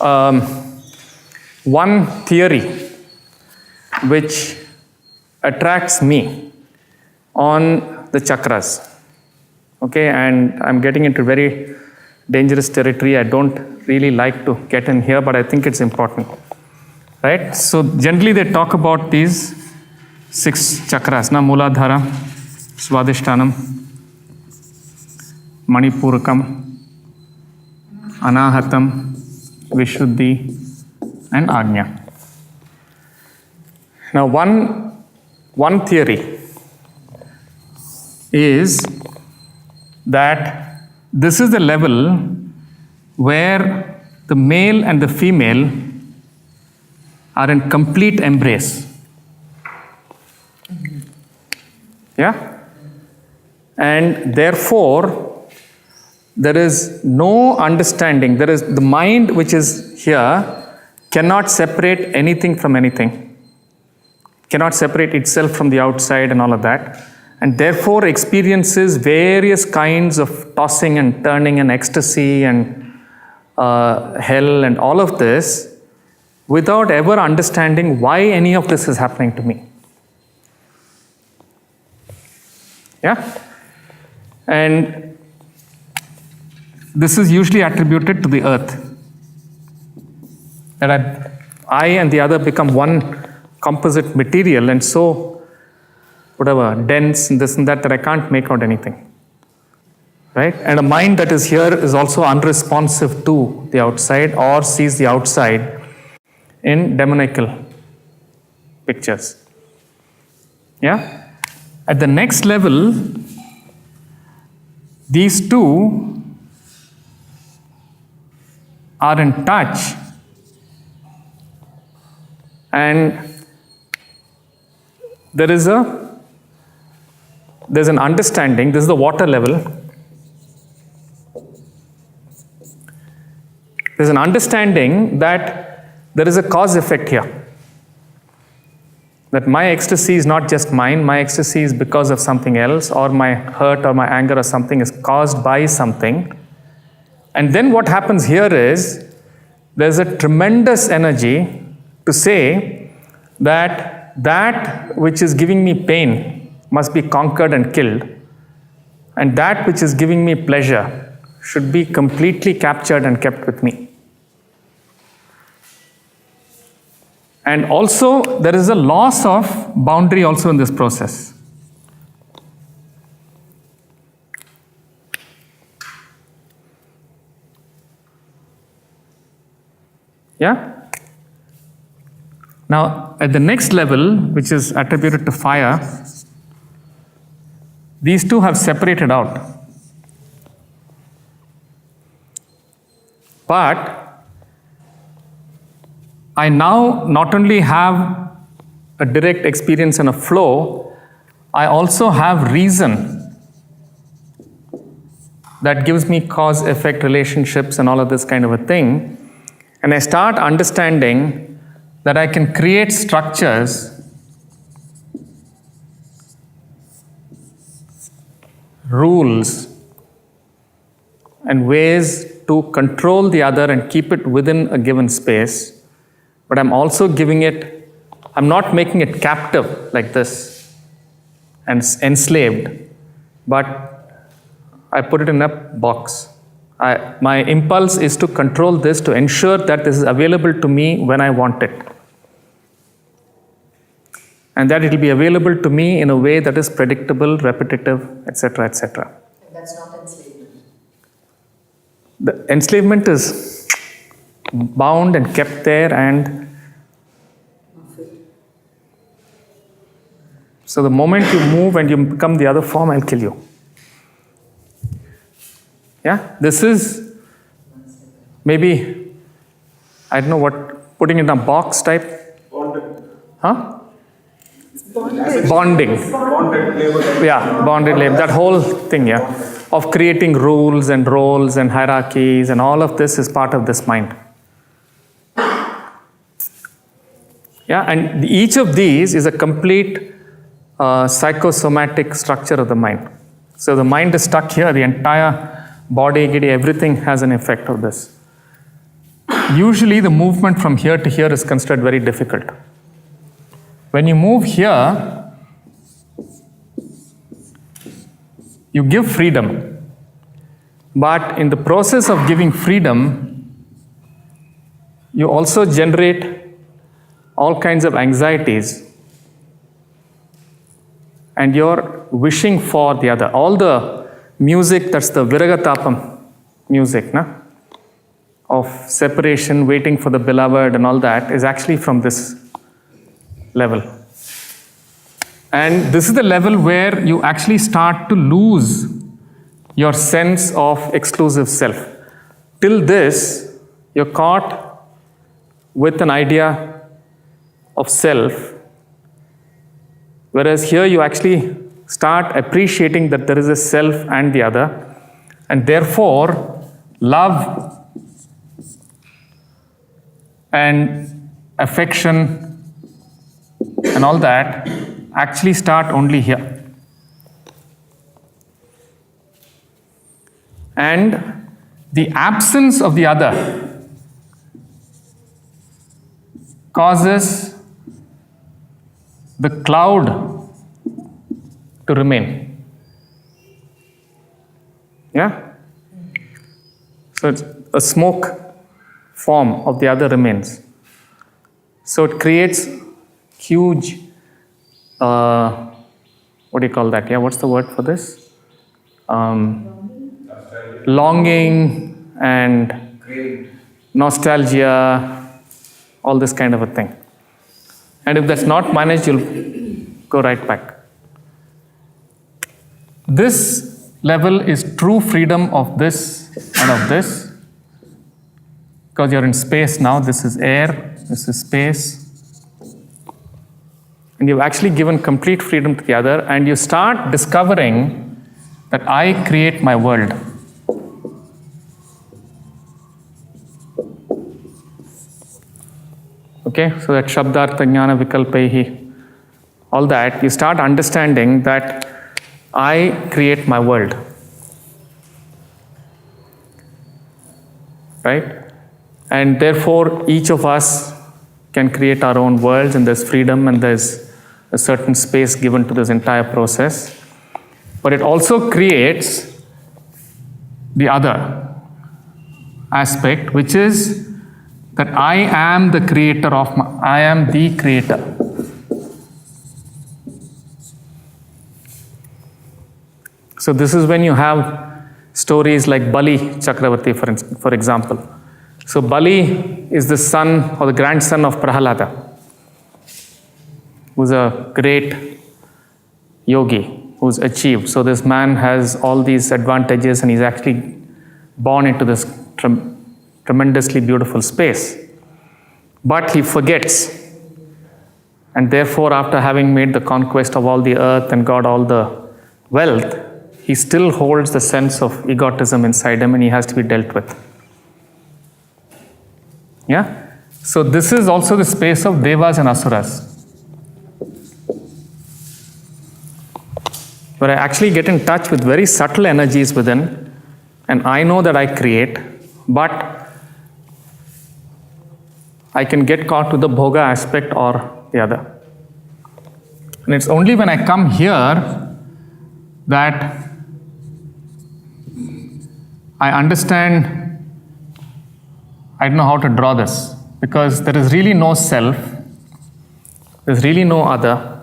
um, one theory which attracts me on the chakras. Okay, and I'm getting into very dangerous territory. I don't really like to get in here, but I think it's important. Right? So generally they talk about these 6 chakras, Mooladhara, Swadhisthhanam, Manipurkam, Anahatam, Vishuddhi, and Ajna. Now one theory is that this is the level where the male and the female are in complete embrace. Yeah? And therefore, there is no understanding. There is the mind which is here cannot separate anything from anything, cannot separate itself from the outside and all of that. And therefore experiences various kinds of tossing and turning and ecstasy and hell and all of this without ever understanding why any of this is happening to me. Yeah? And this is usually attributed to the earth. That I and the other become one composite material, and so whatever, dense and this and that I can't make out anything. Right? And a mind that is here is also unresponsive to the outside or sees the outside in demonical pictures. Yeah? At the next level, these two are in touch, and there's an understanding. This is the water level. There's an understanding that there is a cause effect here. That my ecstasy is not just mine, my ecstasy is because of something else, or my hurt or my anger or something is caused by something. And then what happens here is there's a tremendous energy to say that which is giving me pain must be conquered and killed, and that which is giving me pleasure should be completely captured and kept with me. And also, there is a loss of boundary also in this process. Yeah? Now, at the next level, which is attributed to fire, these two have separated out. But I now not only have a direct experience and a flow, I also have reason that gives me cause-effect relationships and all of this kind of a thing. And I start understanding that I can create structures, rules, and ways to control the other and keep it within a given space. But I'm also giving it, I'm not making it captive like this and enslaved, but I put it in a box. My impulse is to control this, to ensure that this is available to me when I want it. And that it will be available to me in a way that is predictable, repetitive, etc., etc. And that's not enslavement. The enslavement is bound and kept there, and so the moment you move and you become the other form, I'll kill you. Yeah, this is maybe, I don't know what, putting it in a box type. Bonded. Huh? Bonded. Bonding. Bonded labor. Yeah, bonded labor, that whole thing, yeah, of creating rules and roles and hierarchies, and all of this is part of this mind. Yeah, and each of these is a complete psychosomatic structure of the mind. So the mind is stuck here, the entire body, everything has an effect of this. usually the movement from here to here is considered very difficult. When you move here, you give freedom. But in the process of giving freedom, you also generate all kinds of anxieties. And you're wishing for the other. All the music, that's the Viragatapam music, of separation, waiting for the beloved and all that, is actually from this level. And this is the level where you actually start to lose your sense of exclusive self. Till this, you're caught with an idea of self, whereas here you actually start appreciating that there is a self and the other, and therefore love and affection and all that actually start only here. And the absence of the other causes the cloud to remain. Yeah? So it's a smoke form of the other remains. So it creates huge, what do you call that? Yeah, what's the word for this? Longing and nostalgia, all this kind of a thing. And if that's not managed, you'll go right back. This level is true freedom of this and of this, because you're in space now. This is air, this is space. And you've actually given complete freedom to the other, and you start discovering that I create my world. Okay, so that Shabdartha Jnana Vikalpaihi, all that, you start understanding that I create my world. Right? And therefore, each of us can create our own worlds, and there's freedom, and there's a certain space given to this entire process. But it also creates the other aspect, which is that I am the creator of I am the creator. So this is when you have stories like Bali Chakravarti, for example. So Bali is the son or the grandson of Prahalada, who's a great yogi, who's achieved. So this man has all these advantages, and he's actually born into this tremendously beautiful space. But he forgets. And therefore, after having made the conquest of all the earth and got all the wealth, he still holds the sense of egotism inside him, and he has to be dealt with. Yeah? So this is also the space of devas and asuras, where I actually get in touch with very subtle energies within, and I know that I create, but I can get caught with the bhoga aspect or the other. And it's only when I come here that I understand, I don't know how to draw this, because there is really no self, there's really no other,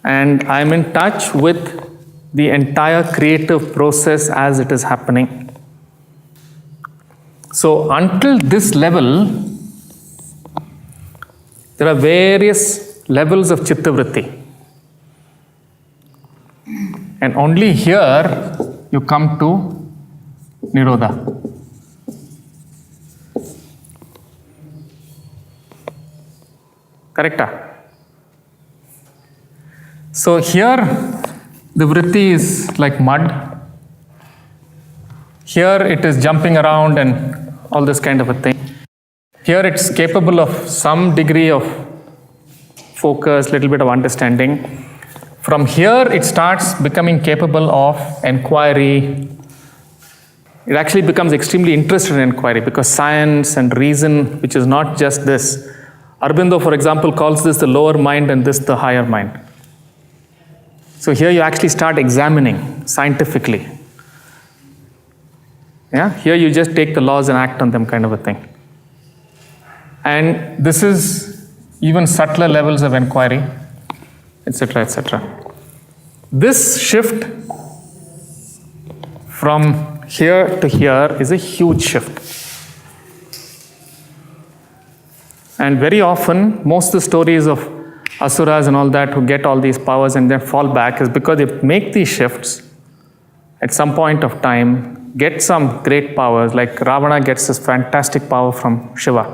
and I'm in touch with the entire creative process as it is happening. So until this level, there are various levels of Chittavritti. And only here you come to Nirodha. Correct? So here the vritti is like mud. Here it is jumping around and all this kind of a thing. Here it's capable of some degree of focus, little bit of understanding. From here it starts becoming capable of inquiry, it actually becomes extremely interested in inquiry because science and reason, which is not just this. Aurobindo, for example, calls this the lower mind and this the higher mind. So here you actually start examining scientifically. Yeah, here you just take the laws and act on them, kind of a thing. And this is even subtler levels of inquiry, etc., etc. This shift from here to here is a huge shift. And very often, most of the stories of asuras and all that who get all these powers and then fall back is because they make these shifts at some point of time, get some great powers, like Ravana gets this fantastic power from Shiva.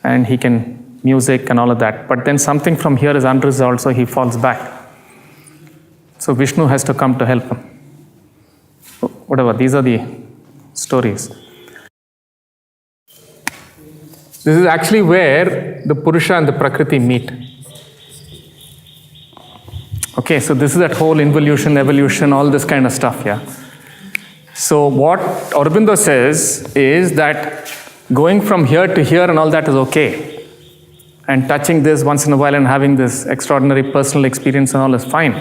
And he can music and all of that. But then something from here is unresolved, so he falls back. So Vishnu has to come to help him. Whatever, these are the stories. This is actually where the Purusha and the Prakriti meet. Okay, so this is that whole involution, evolution, all this kind of stuff, yeah. So what Aurobindo says is that going from here to here and all that is okay. And touching this once in a while and having this extraordinary personal experience and all is fine.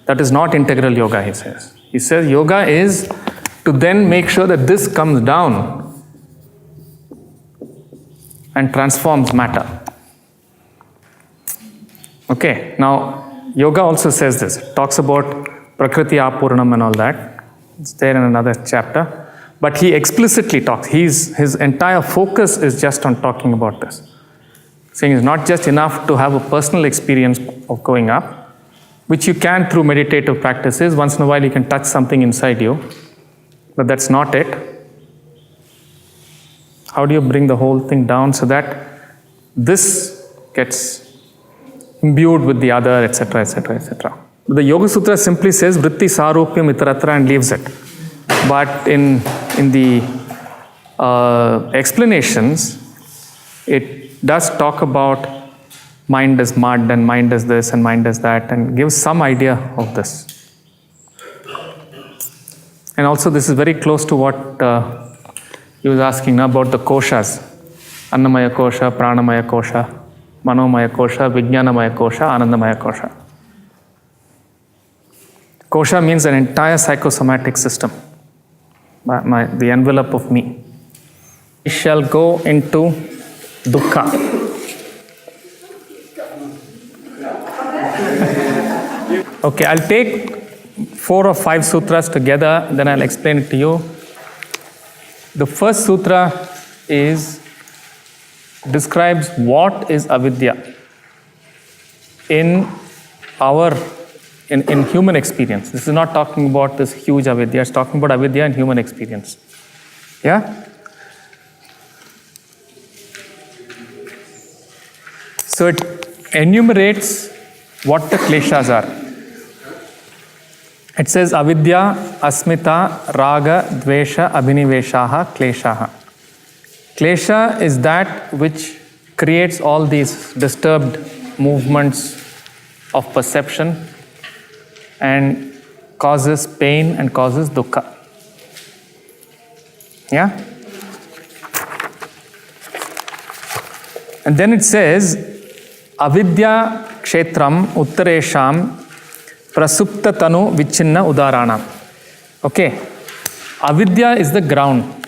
That is not integral yoga, he says. He says yoga is to then make sure that this comes down and transforms matter. Okay, now yoga also says this. It talks about Prakriti Apurnam and all that. It's there in another chapter. But he explicitly talks. His entire focus is just on talking about this. Saying it's not just enough to have a personal experience of going up, which you can through meditative practices. Once in a while you can touch something inside you. But that's not it. How do you bring the whole thing down so that this gets imbued with the other, etc., etc., etc. The Yoga Sutra simply says vritti sarupyam itaratra and leaves it. But in the explanations, it does talk about mind as mud and mind as this and mind as that and gives some idea of this. And also this is very close to what he was asking about the koshas. Annamaya kosha, pranamaya kosha, manomaya kosha, vijnanamaya kosha, anandamaya kosha. Kosha means an entire psychosomatic system. The envelope of me. We shall go into dukkha. Okay, I'll take 4 or 5 sutras together, then I'll explain it to you. The first sutra describes what is avidya in human experience. This is not talking about this huge avidya, it's talking about avidya in human experience. Yeah? So it enumerates what the kleshas are. It says avidya, asmita, raga, dvesha, abhiniveshaha, kleshaha. Klesha is that which creates all these disturbed movements of perception and causes pain and causes dukkha. Yeah? And then it says, avidya kshetram uttaresham prasupta tanu vichinna udaranam. Okay. Avidya is the ground.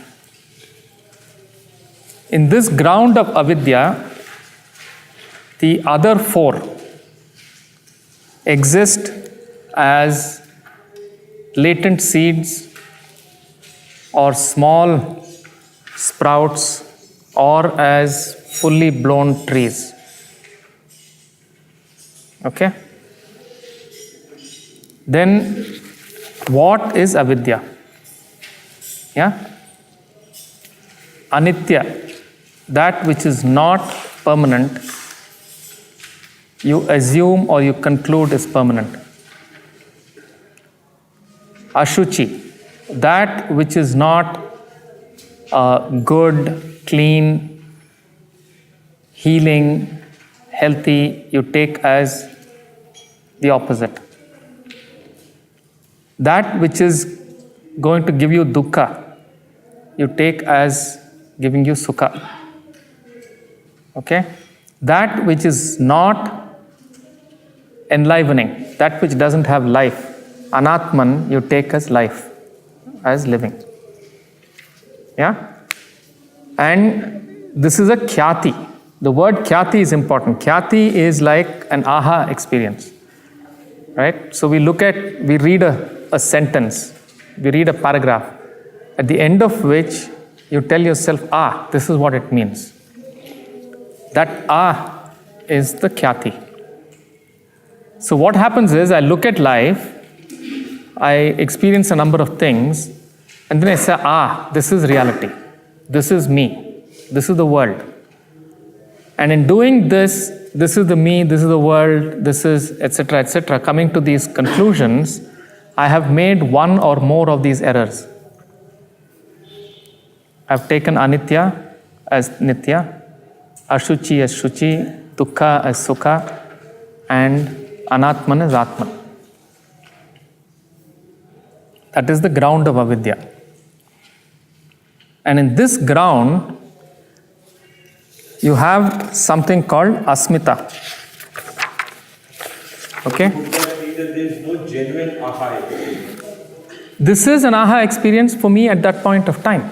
In this ground of avidya, the other 4 exist as latent seeds or small sprouts or as fully blown trees. Okay? Then what is avidya? Yeah? Anitya, that which is not permanent, you assume or you conclude is permanent. Ashuchi, that which is not good, clean, healing, healthy, you take as the opposite. That which is going to give you dukkha, you take as giving you sukha. Okay? That which is not enlivening, that which doesn't have life, anatman, you take as life, as living. Yeah? And this is a khyati. The word khyati is important. Khyati is like an aha experience. Right? So we read a sentence, we read a paragraph, at the end of which you tell yourself, this is what it means. That is the khyati. So what happens is, I look at life, I experience a number of things, and then I say, this is reality. This is me. This is the world. And in doing this is the me, this is the world, this is etc., etc. Coming to these conclusions, I have made one or more of these errors. I've taken anitya as nitya, ashuchi as shuchi, dukkha as sukha, and anatman as atman. That is the ground of avidya. And in this ground, you have something called asmita. Okay? Would that mean that there is no genuine aha experience? This is an aha experience for me at that point of time.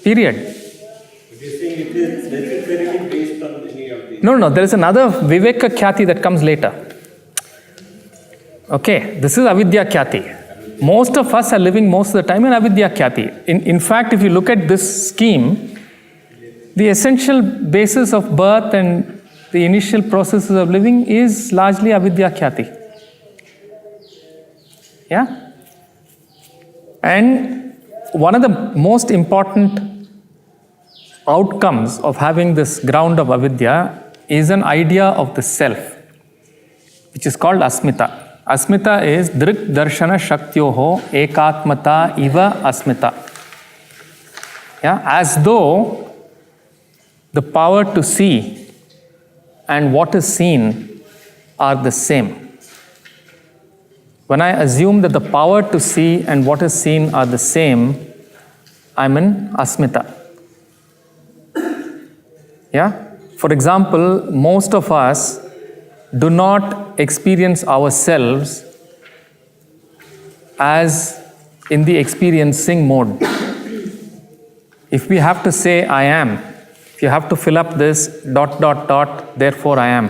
Period. But you're saying it is necessarily based on any of these. No, there is another viveka khyati that comes later. Okay, this is avidya khyati. Most of us are living most of the time in avidya khyati. In fact, if you look at this scheme, the essential basis of birth and the initial processes of living is largely avidya khyati. Yeah? And one of the most important outcomes of having this ground of avidya is an idea of the self, which is called asmita. Asmita is drik darshana shaktyoho ekatmata iva asmita. Yeah? As though the power to see and what is seen are the same. When I assume that the power to see and what is seen are the same, I'm in asmita. Yeah? For example, most of us do not experience ourselves as in the experiencing mode. If we have to say, I am, if you have to fill up this ... therefore I am.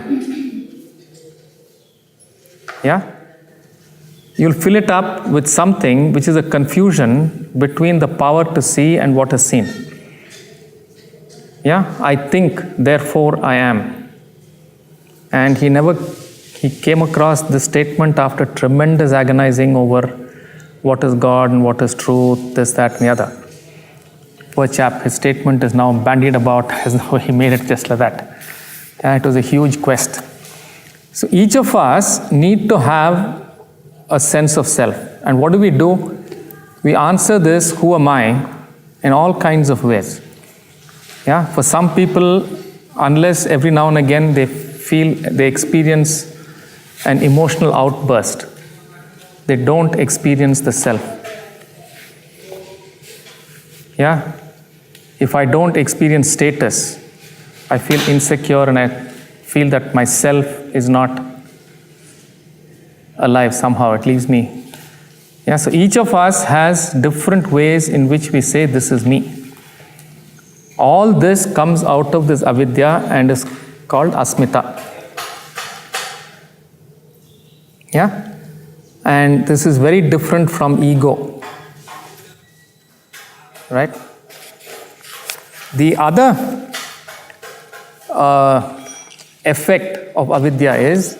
Yeah? You'll fill it up with something which is a confusion between the power to see and what is seen. Yeah? I think, therefore I am. And he came across this statement after tremendous agonizing over what is God and what is truth, this, that, and the other. Poor chap, his statement is now bandied about as though he made it just like that. It was a huge quest. So each of us need to have a sense of self. And what do? We answer this, who am I, in all kinds of ways. Yeah, for some people, unless every now and again they experience an emotional outburst, they don't experience the self. Yeah? If I don't experience status, I feel insecure and I feel that myself is not alive somehow, it leaves me. Yeah, so each of us has different ways in which we say, this is me. All this comes out of this avidya and is called asmita. Yeah? And this is very different from ego. Right? The other effect of avidya is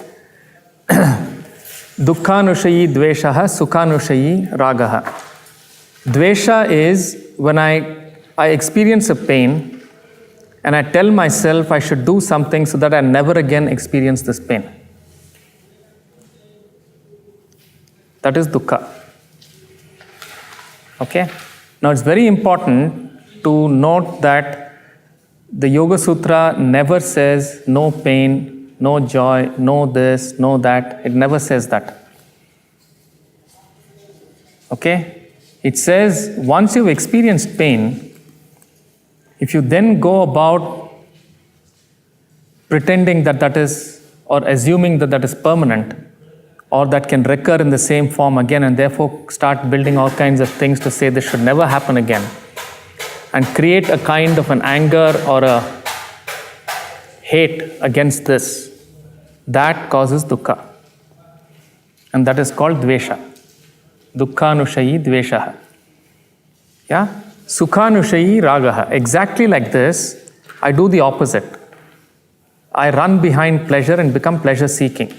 dukkhanushayi dveshaha sukhanushayi ragaha. Dvesha is when I experience a pain and I tell myself I should do something so that I never again experience this pain. That is dukkha. Okay? Now it's very important to note that the Yoga Sutra never says no pain, no joy, no this, no that. It never says that. Okay? It says, once you've experienced pain, if you then go about pretending that that is, or assuming that that is permanent, or that can recur in the same form again, and therefore start building all kinds of things to say this should never happen again, and create a kind of an anger or a hate against this, that causes dukkha. And that is called dvesha. Dukkhanushayi dveshaha. Yeah? Sukhanushayi ragaha. Exactly like this, I do the opposite. I run behind pleasure and become pleasure seeking.